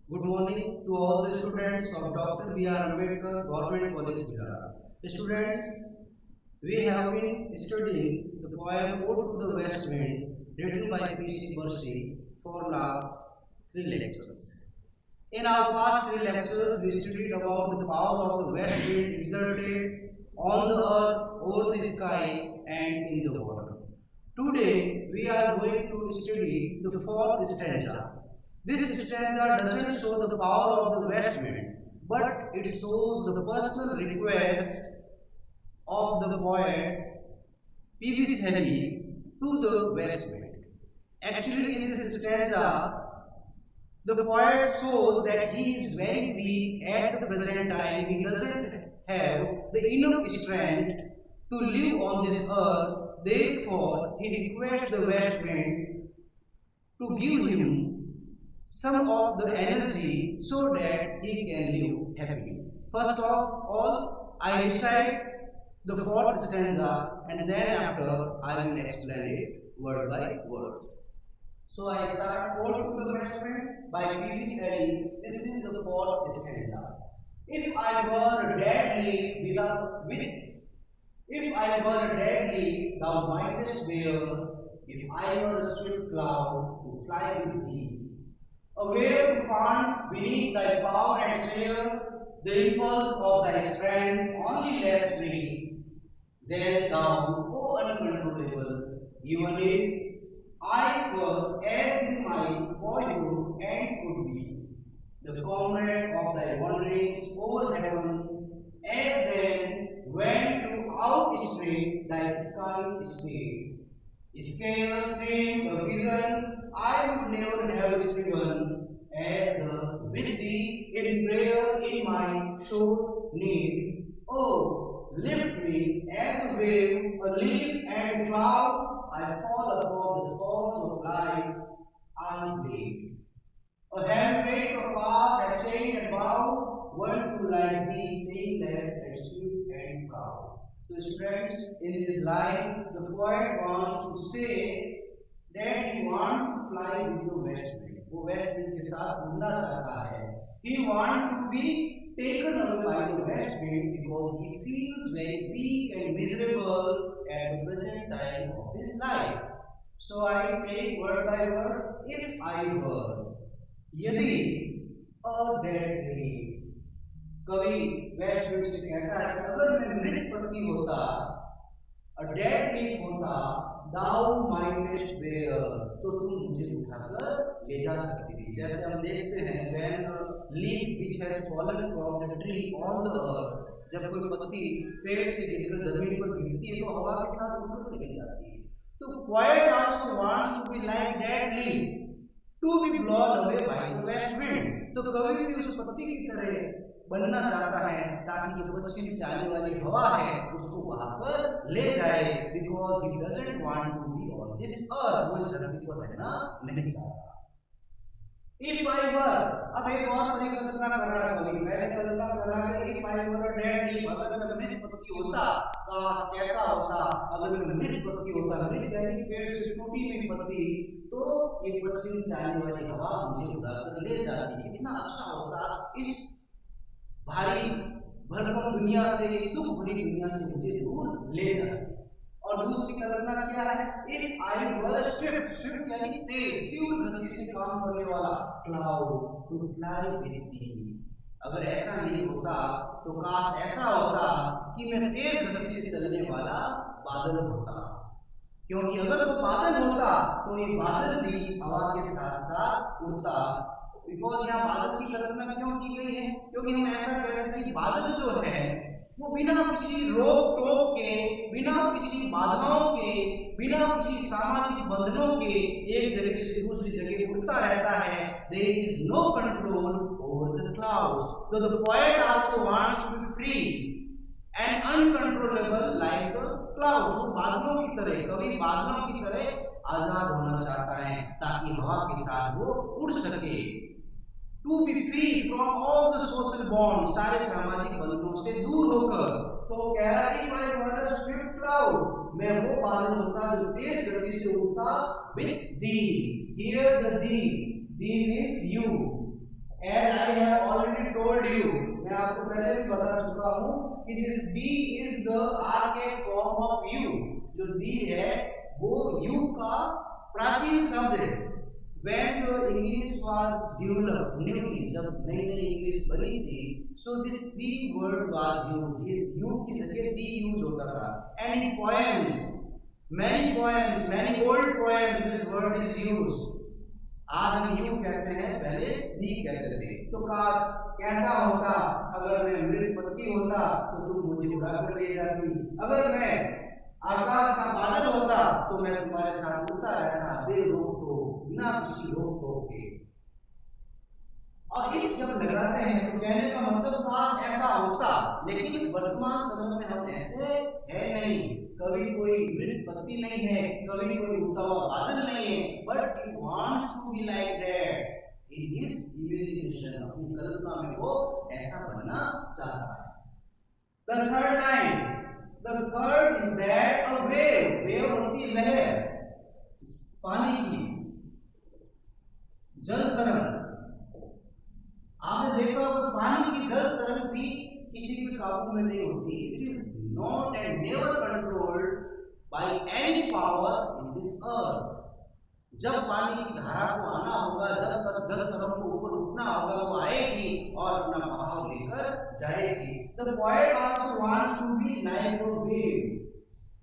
Good morning to all the students of Dr. B.R. Ambedkar Government College, Bihar. Students, we have been studying the poem Ode to the West Wind written by P.C. Bursey for last three lectures. In our past three lectures, we studied about the power of the west wind exerted on the earth, over the sky, and in the water. Today, we are going to study the fourth stanza. This stanza doesn't show the power of the west wind, but it shows the personal request of the poet P.B. Shelley to the west wind. Actually, in this stanza, the poet shows that he is very weak at the present time. He doesn't have the enough strength to live on this earth. Therefore, he requests the west wind to give him some of the energy so that he can live happily. First of all, I recite the fourth stanza and then after I will explain it word by word. So I start Ode to the West Wind by P.B. Shelley. This is the fourth stanza. If I were a dead leaf if I were a dead leaf, thou mightest bear. If I were a swift cloud, to fly with thee. Aware to pant beneath thy power and share the impulse of thy strength, only less free. Then thou, O uncontrollable, even if I were as in my boyhood and could be the comrade of thy wanderings over heaven, as then when to outstrip thy sky speed. Scarce seemed a vision I would never have striven, as thus with thee in prayer in my sore need. Oh, lift me as a wave, a leaf and a cloud, I fall upon the thorns of life, I bleed. A handmaid of ours has chained and bound, one to like thee, tailless and swift and proud. So students, in this line, the poet wants to say that he wants to fly with the west wind. वो west wind के साथ उड़ना चाहता है. He wants to be taken away by the west wind because he feels very weak and miserable at the present time of his life. So I take word by word. If I were, यदि, a dead leaf. कवि west wind से कहता है अगर मैं मृत पत्नी होता, a dead leaf होता, thou mightest bear, तो तुम मुझे उठाकर ले जा सकती थी. जैसे हम देखते हैं when a leaf which has fallen from the tree on the earth, जब कोई पत्ती पेड़ से गिरकर जमीन पर गिरती है तो हवा के साथ ऊपर चली जाती है. तो poet also wants to be like that leaf, to be blown away by the west wind. तो कवि भी उस पत्ती की तरह बनना चाहता है ताकि जो पश्चिम से आने वाली हवा है उसको वहां पर ले जाए, because he doesn't want to be on this earth. वो इस धरती पर रहना नहीं चाहता. इफ आई वर, अब एक और बड़ी कल्पना कर रहा है कवि. पहले कल्पना कर रहा है if I were a dead leaf, अगर मैं मृत पत्ती होता, काश कैसा होता अगर मैं मृत पत्ती होता. मृत यानी कि पेड़ से टूटी हुई पत्ती, तो ये पश्चिम से आने वाली हवा मुझे उड़ाकर ले जाती. कितना अच्छा होता, इस भारी भरकम दुनिया से, इस दुख भरी दुनिया से मुझे दूर ले जाए. और दूसरी कल्पना क्या है, if I were swift, swift यानी तेज, तीव्र गति से काम करने वाला, cloud, to fly with thee. अगर ऐसा नहीं होता तो काश ऐसा होता कि मैं तेज गति से चलने वाला बादल होता, क्योंकि अगर वो बादल होता तो ये बादल भी हवा के साथ साथ उड़ता. बिकॉज यहाँ बादल की कल्पना क्यों की गई है, क्योंकि हम ऐसा कहते हैं कि बादल जो है वो बिना किसी रोक टोक के, बिना किसी बाधाओं के, बिना किसी सामाजिक बंधनों के एक जगह से दूसरी जगह उड़ता रहता है. There is no control over the clouds. So the poet also wants to be free and uncontrollable like the clouds. तो बादलों की तरह, कभी बादलों की तरह आजाद होना चाहता है ताकि हवा के साथ वो उड़ सके. To be free from all the social bonds, सारे सामाजिक बंधनों से दूर होकर. तो कह रहा है if I were a swift cloud, मैं वो बादल होता जो तेज गति से उड़ता with thee. Here the thee means you. as I have already told you, मैं आपको पहले भी बता चुका हूँ कि this D is the archaic form of U. जो D है वो U का प्राचीन शब्द है. When the English was developed, newly, जब नई नई इंग्लिश बनी थी, so this D word was used. U की जगह D यूज होता था. And in poems, many old poems, this word is used. आज हम यू कहते हैं, पहले दी कहते थे. तो काश कैसा होता अगर मैं मृत पत्ती होता तो तुम मुझे उड़ा कर ले जाती. अगर मैं आकाश का बादल होता तो मैं तुम्हारे साथ उड़ता रहता बेरोक टोक, बिना किसी रोक टोक के. और इफ जब लगाते हैं तो कहने का मतलब काश ऐसा होता, लेकिन वर्तमान समय में हम ऐसे है नहीं. कभी कोई मृत पत्ती नहीं है, कभी कोई उड़ता हुआ बादल नहीं है, but he wants to be like that in his imagination. अपनी कल्पना में वो ऐसा बनना चाहता है. The third is that a wave होती है लहर, पानी की, जल तरंग. आपने देखा होगा पानी की जल तरंग भी किसी के काबू में नहीं होती. It is not and never controlled by any power in this earth. जब पानी की धारा को आना होगा, जब जल तरंग को ऊपर उठना होगा, वो आएगी और अपना बहाव लेकर जाएगी. The poet also wants to be like a wave,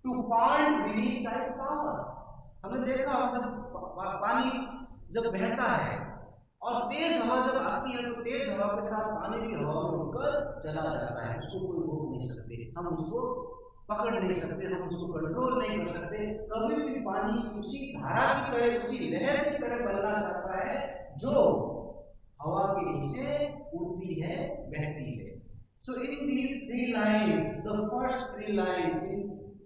to point beneath that power. हमने देखा जब पानी जब बहता है और तेज हवा जब आती है तो तेज हवा के साथ पानी भी हवा में उड़कर चला जाता है. उसको कोई रोक नहीं सकते, हम उसको पकड़ नहीं सकते, हम उसको कंट्रोल नहीं कर सकते. कभी भी पानी उसी धारा की तरह, उसी लहर की तरह बनना चाहता है जो हवा के नीचे उड़ती है, बहती है. So in these 3 lines, the first 3 lines,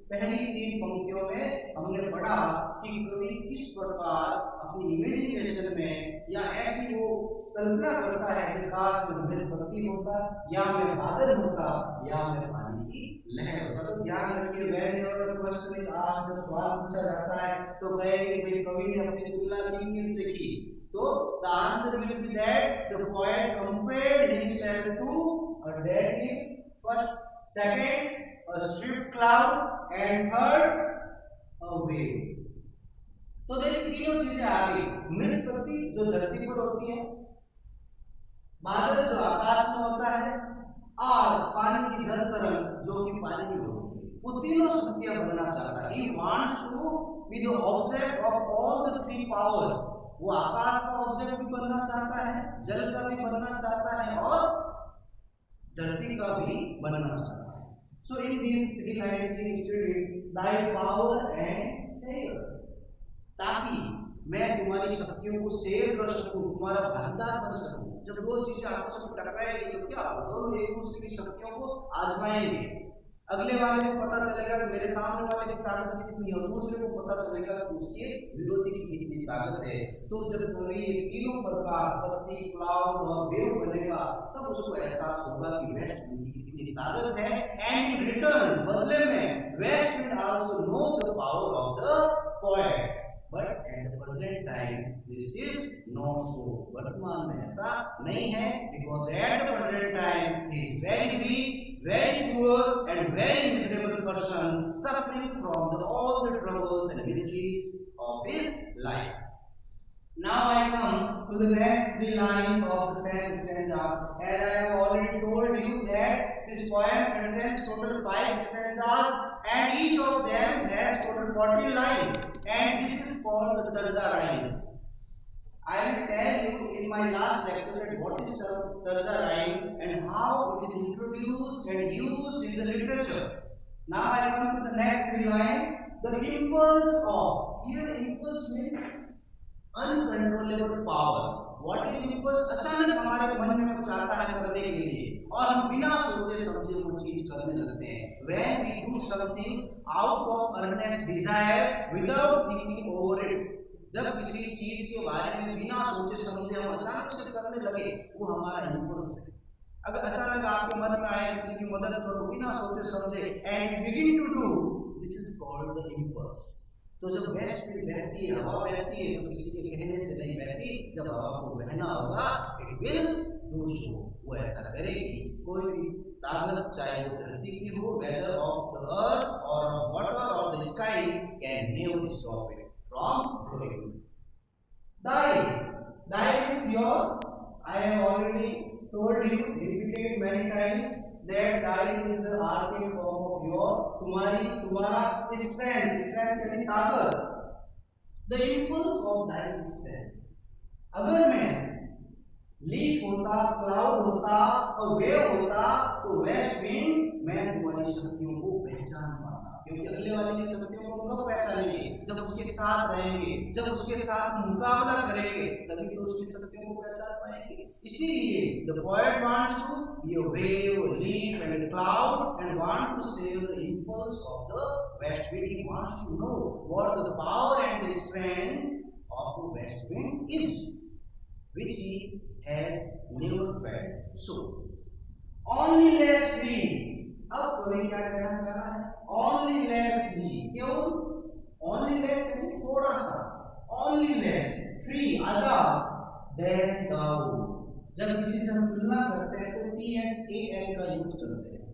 पहली 3 पंक्तियों में हमने पढ़ा कि कवि किस प्रकार अपनी इमेजिनेशन में या ऐसी वो कल्पना करता है कि काश में मृत पत्ती होता, या मैं बादल होता, या मैं पानी की लहर होता. तो ध्यान रखिए, व्हेनेवर क्वेश्चन इज आस्क्ड, जब सवाल पूछा जाता है तो कहेंगे भाई कवि ने अपनी तुलना किन से की. तो the answer will be that the poet compared himself to a dead leaf, first, second a swift cloud and third a wave. तो देखिए तीनों चीजें आ गई. मृत पत्ती जो धरती पर होती है, बादल जो आकाश में होता है, और पानी की जल तरंग जो कि पानी में होती है. वो तीनों शक्तियां बनना चाहता है. He wants to be the object of all the 3 powers. वो आकाश का ऑब्जेक्ट भी बनना चाहता है, जल का भी बनना चाहता है, और धरती का भी बनना चाहता है. So in these 3 lines we studied thy power and save, ताकि मैं तुम्हारी शक्तियों को सेव कर सकूं, तुम्हारा भागीदार बन सकूं. जब दो चीजें आपस में टकराएगी तो क्या होगा, दोनों एक दूसरे की शक्तियों को आजमाएंगे. अगले वाले को पता चलेगा कि मेरे सामने वाले की ताकत कितनी है, और दूसरे को पता चलेगा कि उसके विरोधी की कितनी ताकत है. तो जब कभी तीनों प्रकार पत्ती, क्लाउड और वेव बनेगा तब उसको एहसास होगा कि वेस्ट विंड की कितनी ताकत है. एंड इन रिटर्न, बदले में west wind also know the power of the poet. But at the present time this is not सो. वर्तमान में ऐसा नहीं है, because at the present time he is very weak, very poor and very miserable person, suffering from all the troubles and miseries of his life. Now I come to the next 3 lines of the same stanza. As I have already told you that this poem contains total 5 stanzas and each of them has total 40 lines, and this is called the terza rhymes. I will tell you in my last lecture that what is terza rhyme and how it is introduced and used in the literature. Now I come to the next 3 line. The impulse of, here impulse means uncontrollable power. What is impulse? अचानक हमारे मन में कुछ आता है करने के लिए और हम बिना सोचे समझे वो चीज करने लगते हैं. When we do something out of earnest desire without thinking over it, जब किसी चीज के बारे में बिना सोचे समझे हम अचानक से करने लगे, वो हमारा इंपल्स है. अगर अचानक आपके मन में आए किसी की मदद करो बिना सोचे समझे, and you begin to do, this is called the impulse. तो जब वेस्ट विंड बहती है, हवा बहती है, तो किसी के कहने से नहीं बहती. जब हवा को बहना होगा, इट विल ताकत चाहे वो धरती की हो, वेदर ऑफ द अर्थ और ऑफ वाटर और the sky, can never stop it from growing. Die means your. I have already told you, repeated many times that die is the archaic form of your तुम्हारा strength यानी ताकत. The impulse of die is strength. अगर मैं leaf होता, cloud होता और wave होता तो वेस्ट विंड मैं तुम्हारी शक्तियों को पहचान पाता, क्योंकि अगले वाले की शक्तियों को कब पहचानेंगे? जब उसके साथ रहेंगे, जब उसके साथ मुकाबला करेंगे, तभी तो उसकी शक्तियों को पहचान पाएंगे. इसीलिए the poet wants to be a wave, a leaf and a cloud and want to save the impulse of the west wind. He wants to know what the power and the strength of the west wind is, which he has never felt. So only lessly. अब कवि क्या कहना चाह रहा है? Only lessly. क्यों? Only less थोड़ा सा. Only less free आजाद. Then thou. जब किसी से हम तुलना करते हैं तो THAN का यूज करते हैं.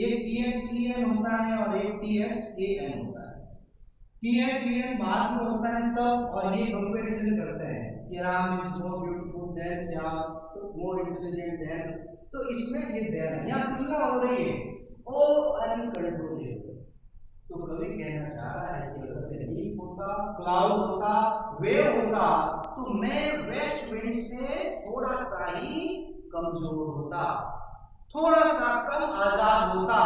एक THAN होता है और एक THAN होता है. THAN बाद में होता है तब, और ये कंपैरिजन करते हैं कि Ram is more beautiful then Shyam, more intelligent then. तो इसमें ये देन यहाँ तुलना हो रही है. ओ अनकंट्रोलेबल. तो कवि कहना चाह रहा है कि अगर लीफ होता, क्लाउड होता, वेव होता तो मैं वेस्ट विंड से थोड़ा सा ही कमजोर होता, थोड़ा सा कम आजाद होता,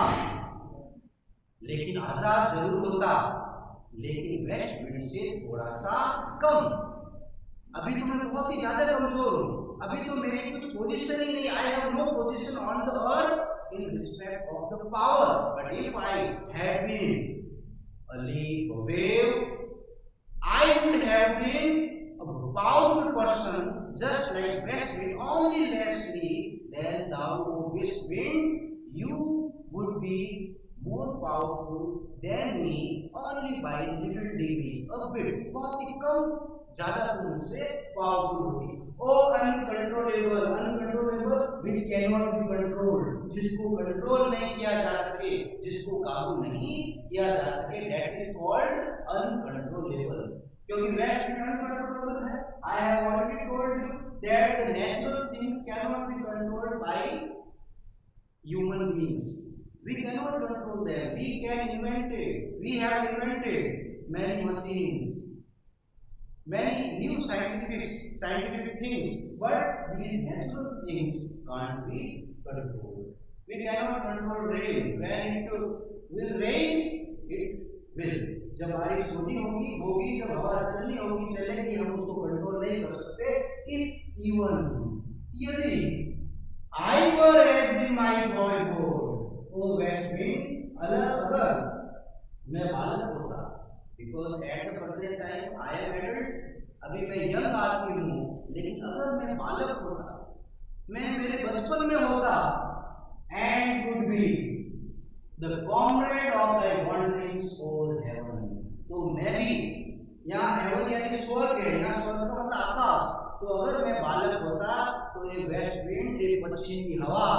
लेकिन आजाद जरूर होता, लेकिन वेस्ट विंड से थोड़ा सा कम. अभी तो मैं बहुत ही ज्यादा कमजोर हूं. अभी तो मेरी कुछ पोजीशन ही नहीं. I have no position on the earth in respect of the power, but if I had been a leaf, a wave, I would have been a powerful person, just like west wind, only lessly than thou, O west wind. You would be more powerful than me, only by little degree, a bit. बहुत ही कम, ज्यादा तुमसे powerful होगी. O uncontrollable which cannot be controlled, जिसको control नहीं किया जा सके, जिसको काबू नहीं किया जा सके, that is called uncontrollable. क्योंकि वेस्ट विंड अनकंट्रोलेबल है. I have already told you that the natural things cannot be controlled by human beings. We cannot control them. We can invent it. We have invented many machines, many new scientific things, but these natural things can't be controlled. We cannot control rain. When it will rain, it will. जब बारिश होनी होगी, जब हवा चलनी होगी, चलेगी, हम उसको कंट्रोल नहीं कर सकते. If even यदि I were as in my boyhood, O west wind, अगर मैं बालक होता, because at the present time I am adult, अभी मैं यंग आदमी हूँ, लेकिन अगर मैं बालक होता, मैं मेरे बचपन में होता, and could be the comrade of thy wandering soul heaven, तो मैं भी, यहाँ हेवन यानी स्वर्ग है, यहाँ स्वर्ग का मतलब आकाश. तो अगर मैं बालक होता तो ये वेस्ट विंड, ये पश्चिम की हवा,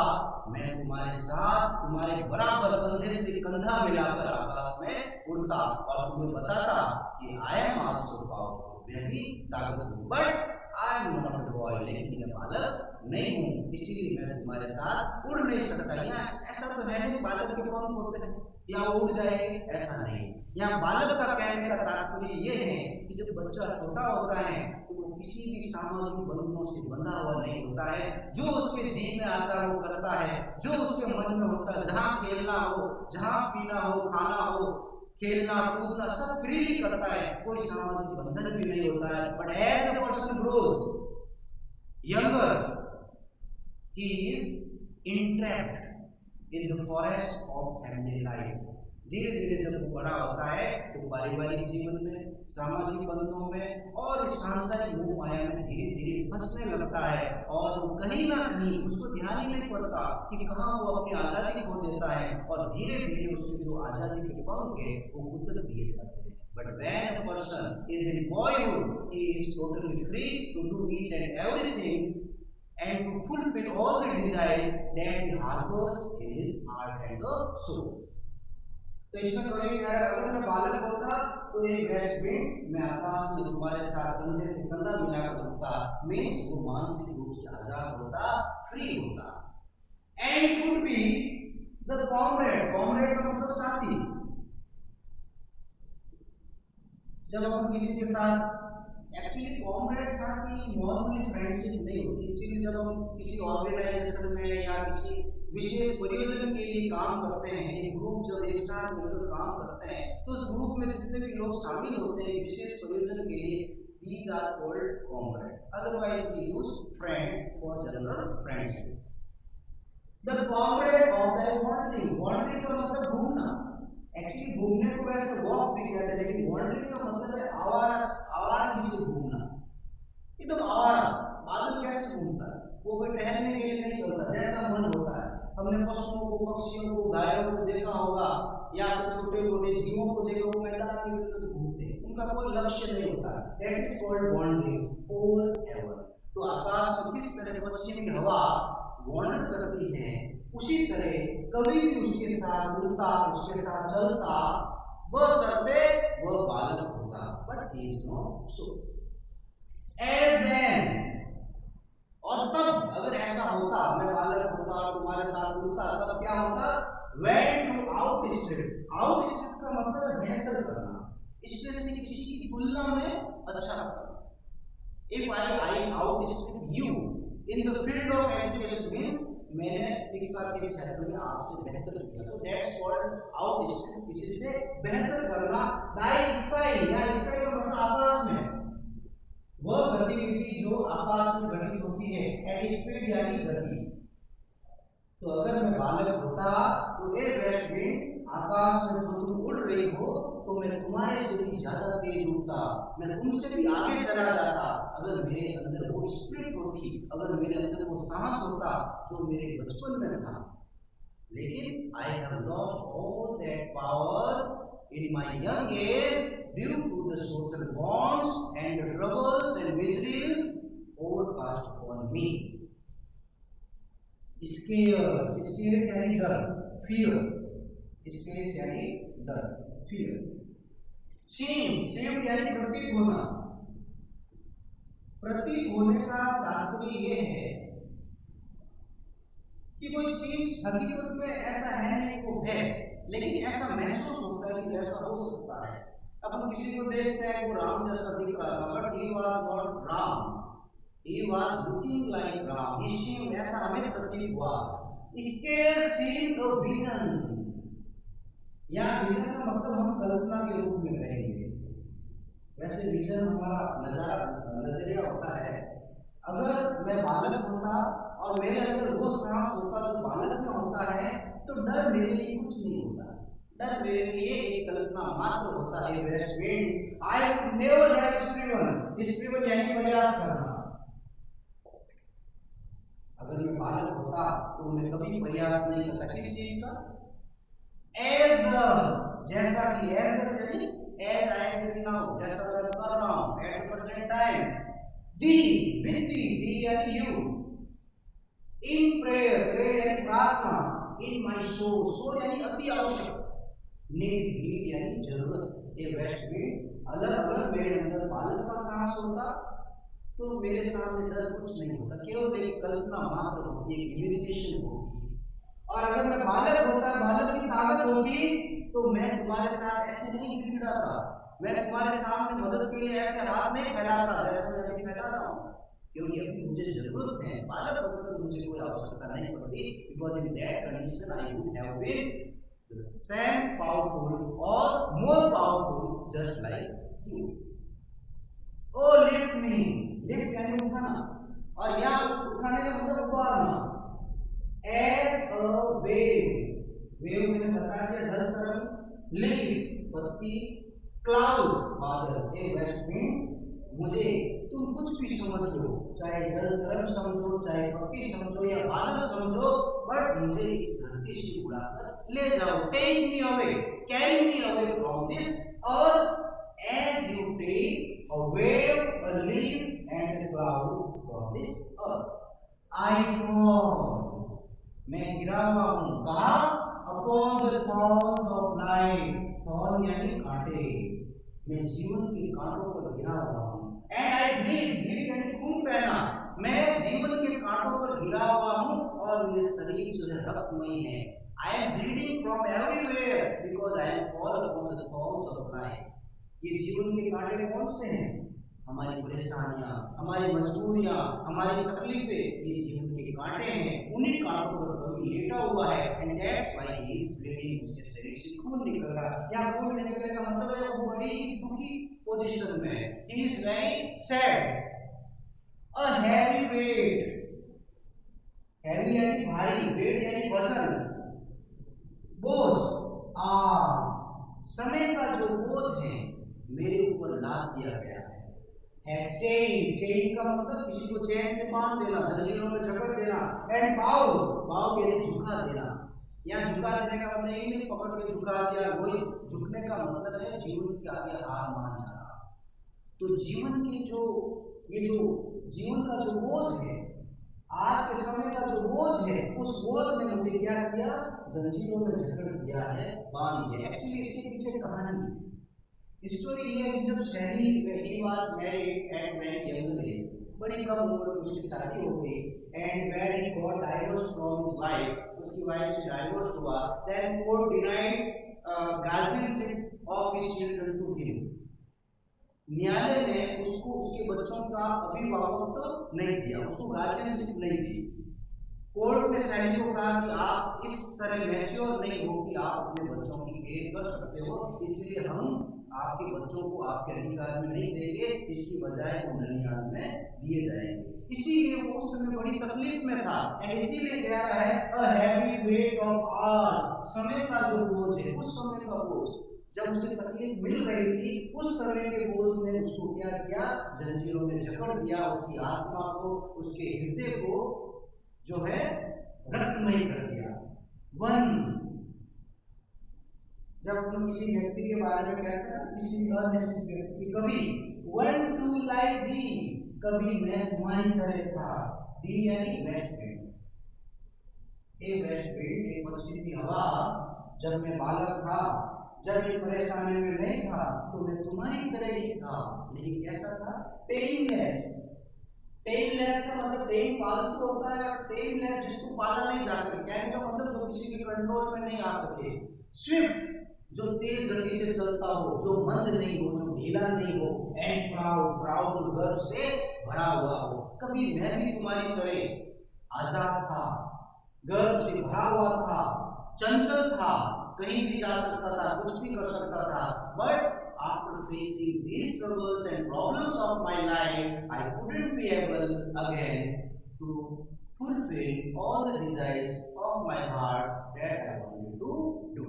मैं तुम्हारे साथ, तुम्हारे बराबर कंधे से कंधा मिलाकर आकाश में उड़ता और तुम्हें बताता कि आई एम आल्सो पावरफुल, मैं भी ताकतवर हूं. But I am not a boy, लेकिन मैं बालक नहीं हूं, इसीलिए मैं तुम्हारे साथ उड़ नहीं सकता. यहाँ ऐसा तो है नहीं बालक के पंख होते हैं या उड़ जाएंगे, ऐसा नहीं. यहाँ बालक का कहने का तात्पर्य ये है कि जब बच्चा छोटा होता है तो वो किसी भी सामाजिक बंधनों से बंधा हुआ नहीं होता है. जो उसके जी में आता है वो करता है, जो उसके मन में होता है, जहाँ खेलना हो, जहाँ पीना हो, खाना हो, खेलना कूदना सब फ्रीली करता है, कोई सामाजिक बंधन भी नहीं होता है. But as the person grows younger, he is entrapped in the forest of family life. धीरे धीरे जब वो बड़ा होता है तो पारिवारिक जीवन में, सामाजिक बंधनों में और सांसारिक मोह माया में धीरे धीरे फंसने लगता है, और कहीं ना कहीं उसको ध्यान ही नहीं पड़ता कि कहाँ वो अपनी आजादी खो देता है, और धीरे धीरे उसके जो आजादी के पंख है वो उतर दिए जाते हैं. But when a person is in boyhood, he is totally free to do each and everything and to fulfill all the desires that he harbors in his heart and the soul. तो इसमें कभी कह रहा है अगर मैं बालक होता तो ये वेस्ट विंड मैं आकाश में तुम्हारे साथ कंधे से कंधा मिलाकर उड़ता, मींस वो मानसिक रूप से आजाद होता, फ्री होता, and could be the comrade, comrade का मतलब साथी। जब हम किसी के साथ एक्चुअली कॉमरेड साथी नॉर्मली फ्रेंडशिप नहीं होती, एक्चुअली जब हम किसी ऑर्गेनाइजेशन में या किसी विशेष परियोजना के लिए काम करते हैं, एक ग्रुप जब एक साथ मिलकर काम करते हैं तो उस ग्रुप में जितने भी लोग शामिल होते हैं विशेष परियोजना के लिए, these are called comrade, otherwise we use friend for general friendship. The comrade of the wandering, wandering का मतलब घूमना, एक्चुअली घूमने को वैसे वॉक भी कहते हैं, लेकिन वॉन्डरिंग का मतलब है आवारा से घूमना। ये तो आवारा बादल कैसे घूमता है, वो कोई टहलने के लिए नहीं चलता, जैसा मन होता है। हमने पशुओं को, पक्षियों को, गायों को देखा होगा या फिर छोटे छोटे जीवों को देखा होगा, मैदान में घूमते हैं, उनका कोई लक्ष्य नहीं होता। That is called wandering for ever. तो आकाश में किस तरह पश्चिमी हवा वॉन्डर करती है, उसी तरह कभी भी उसके साथ उड़ता, उसके साथ चलता, वह सरते वह बालक होता, but he is not so. As then, और तब अगर ऐसा होता, मैं बालक होता और तुम्हारे साथ उड़ता, तब क्या होता? When to outstep, outstep का मतलब है बेहतर करना, स्पेशली किसी की तुलना में अच्छा करना। If I out step you in the field of education, means मैंने शिक्षा के क्षेत्र में आपसे बेहतर किया, तो दैट्स कॉल्ड आउट स्टेप, किसी से बेहतर करना। दाई स्काई, या स्काई का मतलब आकाश में, वह गतिविधि जो आकाश में घटित होती है, एट स्पीड यानी गति। तो अगर मैं बालक होता तो ए वेस्ट विंड, आकाश में जो तुम उड़ रही हो तो मैं तुम्हारे से भी ज्यादा तेज उड़ता, मैं तुमसे भी आगे चला जाता, अगर मेरे अंदर वो स्पिरिट होती, अगर मेरे अंदर वो साहस होता जो मेरे बचपन में था। लेकिन I have lost all that power in my young age due to the social bonds and the troubles and miseries overcast upon me. Scares, scares यानी डर, fear, scares यानी डर, fear. Shame, shame यानी प्रतीक होना। प्रतीक होने का तात्पर्य यह है कि कोई चीज हकीकत में ऐसा है नहीं, वो है, लेकिन ऐसा महसूस होता है कि ऐसा हो सकता है। अब हम किसी को देखते हैं वो राम जैसा दिख रहा था, but he was not Ram, he was looking like Ram, he seemed, ऐसा हमें प्रतीत हुआ। इसके सीन द विजन, या विजन का मतलब हम कल्पना के रूप में कहेंगे। वैसे विजन हमारा नजरिया होता है। अगर मैं बालक होता और मेरे अंदर वो सांस होता जो बालक में होता है, तो डर मेरे लिए कुछ नहीं होता, डर मेरे लिए एक कल्पना मात्र होता है। West wind, I would never have striven, striven यानी प्रयास करना। अगर मैं बालक होता तो मैं कभी प्रयास नहीं करता किस चीज का? एज जैसा कि, एज यानी as I am doing now, जैसा मैं कर रहा हूं at the present time. Thee with thee यानी यू, इन प्रेयर, प्रेयर यानी प्रार्थना, इन माय सोल, सोल यानी अति आवश्यक, नीड यानी जरूरत। ये वेस्ट विंड, अगर मेरे अंदर बालक का सांस होता तो मेरे सामने डर कुछ नहीं होता, केवल एक कल्पना मात्र होती, एक इमेजिनेशन होती। और अगर मैं बालक होता, बालक की ताकत होती, तो मैं तुम्हारे साथ ऐसे नहीं गिड़गिड़ाता, मैं तुम्हारे सामने मदद के लिए ऐसे हाथ नहीं फैलाता जैसे मैं अभी फैला रहा हूँ, क्योंकि अभी मुझे जरूरत है। बालक होता तो मुझे कोई आवश्यकता नहीं पड़ती, because in that condition I would have been same powerful और more powerful just like you. O lift me, lift यानी उठाना, और यहाँ उठाने का मतलब उतारना। एज अ वेव, वेव मैंने बता दिया जल तरंग, लीफ पत्ती, क्लाउड बादल, ए वेस्ट विंड, मुझे तुम कुछ भी समझ लो, चाहे जल तरंग समझो, चाहे पत्ती समझो या बादल समझो, बट मुझे इस धरती से उड़ाकर ले जाओ। Take me away, carry me away from this earth as you take a wave, a leaf and a cloud from this earth। I fall, मैं गिरा हुआ हूँ। कहाँ? Upon the thorns of life, thorn यानी कांटे, मैं जीवन के कांटों पर गिरा हुआ हूँ। And I bleed, bleed यानी खून बहना, मैं जीवन के कांटों पर गिरा हुआ हूँ और मेरे शरीर जो है रक्तमय है। I am bleeding from everywhere because I am fallen upon the thorns of life. ये जीवन के कांटे कौन से हैं? हमारी परेशानियां, हमारी मजबूरियां, हमारी तकलीफें, ये जीवन के कांटे हैं। उन्हीं कांटों पर कभी लेटा हुआ है। And that's why he is bleeding, उसके शरीर से खून निकल रहा है। या खून निकलने का मतलब है वो बड़ी दुखी पोजीशन में है। He is very sad. A heavy weight, heavy यानी भारी, वेट यानी वजन, बोझ, आज समय का जो बोझ है मेरे ऊपर लाद दिया गया है। चेन, चेन का मतलब किसी को चेन से बांध देना, जंजीरों में जकड़ देना। एंड बाउ, बाउ यानी झुका देना। यहाँ झुका देने का मतलब ये नहीं पकड़ के झुका दिया, वही झुकने का मतलब है जीवन के आगे हार मान जाना। तो जीवन की जो ये जो जीवन का जो बोझ है, आज के समय का जो बोझ है, उस बोझ ने मुझे क्या किया? जंजीरों में जकड़ दिया है, बांध दिया। एक्चुअली इसके पीछे कहानी स्टोरी ये है, जब शहरी he was married at very young age, बड़ी कम उम्र में उसकी शादी हो गई। And where he got divorce from his wife, उसकी वाइफ से डाइवोर्स हुआ। Then court denied guardianship of his children to him, न्यायालय ने उसको उसके बच्चों का अभिभावकत्व नहीं दिया, उसको गार्जियनशिप नहीं दी। कोर्ट ने सैली को कहा कि आप इस तरह मैच्योर नहीं हो कि आप अपने बच्चों की केयर कर सकते हो, इसलिए हम आपके बच्चों को आपके अधिकार में नहीं देंगे, इसकी बजाय वो ननिहाल में दिए जाएंगे। इसीलिए वो उस समय बड़ी तकलीफ में था। एंड इसीलिए क्या है? A heavy weight of hours, समय का जो बोझ है, उस समय का बोझ, जब उसे तकलीफ मिल रही थी, उस समय के बोझ ने उसको क्या किया? जंजीरों में जकड़ दिया, उसकी आत्मा को, उसके हृदय को जो है रक्तमय कर दिया। वन, जब हम किसी व्यक्ति के बारे में कहते हैं, किसी अनिश्चित व्यक्ति, कभी वन टू लाइक दी, कभी मैं तुम्हारी तरह था। दी यानी वेस्ट विंड, ए वेस्ट विंड, एक पश्चिमी हवा, जब मैं बालक था, जब ये परेशानी में नहीं था, तो मैं तुम्हारी तरह ही था। लेकिन कैसा था? टेमलेस। टेमलेस का मतलब टेम पालतू होता है, और टेमलेस जिसको पाला नहीं जा सके, कहने का मतलब जो किसी के कंट्रोल में नहीं आ सके। स्विफ्ट, जो तेज गति से चलता हो, जो मंद नहीं हो, जो ढीला नहीं हो। एंड प्राउड, प्राउड जो गर्व से भरा हुआ हो। कभी मैं भी तुम्हारी तरह आजाद था, गर्व से भरा हुआ था, चंचल था, कहीं भी जा सकता था, कुछ भी कर सकता था। But after facing these troubles and problems of my life, I couldn't be able again to fulfill all the desires of my heart that I wanted to do.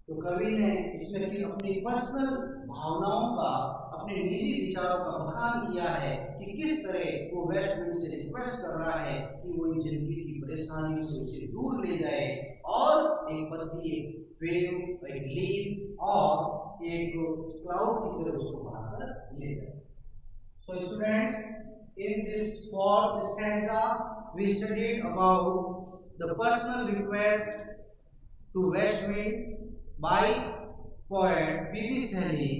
तो कवि ने इसमें फिर अपनी पर्सनल भावनाओं का, अपने निजी विचारों का बखान किया है कि किस तरह वो वेस्ट विंड से रिक्वेस्ट कर रहा है कि वो इन जिंदगी की परेशानियों से उसे दूर ले जाए और एक पत्ती, एक वेव, एक लीफ और एक क्लाउड की तरह उसको बनाकर ले जाए। So students, in this fourth stanza we studied about the personal request to west wind by poet P.B. Shelley,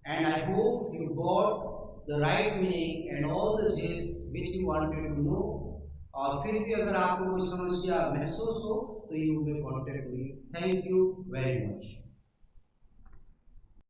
and I hope you got the right meaning and all the gist which you wanted to know. और फिर भी अगर आपको कोई समस्या महसूस हो तो you may contact me. Thank you very much.